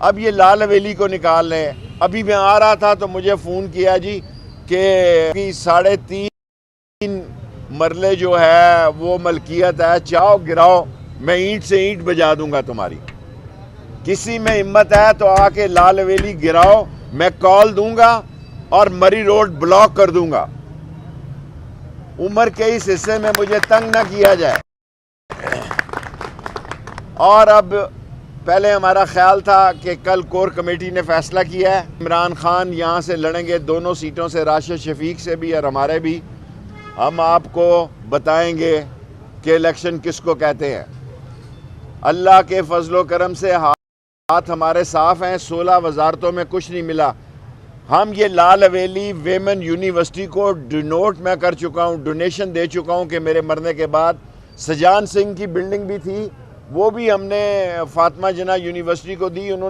اب یہ لال حویلی کو نکال لیں. ابھی میں آ رہا تھا تو مجھے فون کیا جی کہ 3.5 مرلے جو ہے وہ ملکیت ہے, چاہو گراؤ, میں اینٹ سے اینٹ بجا دوں گا تمہاری. کسی میں ہمت ہے تو آ کے لال حویلی گراؤ, میں کال دوں گا اور مری روڈ بلاک کر دوں گا. عمر کے اس حصے میں مجھے تنگ نہ کیا جائے. اور اب پہلے ہمارا خیال تھا کہ کل کور کمیٹی نے فیصلہ کیا ہے عمران خان یہاں سے لڑیں گے دونوں سیٹوں سے, راشد شفیق سے بھی اور ہمارے بھی. ہم آپ کو بتائیں گے کہ الیکشن کس کو کہتے ہیں. اللہ کے فضل و کرم سے ہاتھ ہمارے صاف ہیں. 16 وزارتوں میں کچھ نہیں ملا. ہم یہ لال حویلی ویمن یونیورسٹی کو ڈونیٹ میں کر چکا ہوں, ڈونیشن دے چکا ہوں کہ میرے مرنے کے بعد. سجان سنگھ کی بلڈنگ بھی تھی, وہ بھی ہم نے فاطمہ جناح یونیورسٹی کو دی. انہوں نے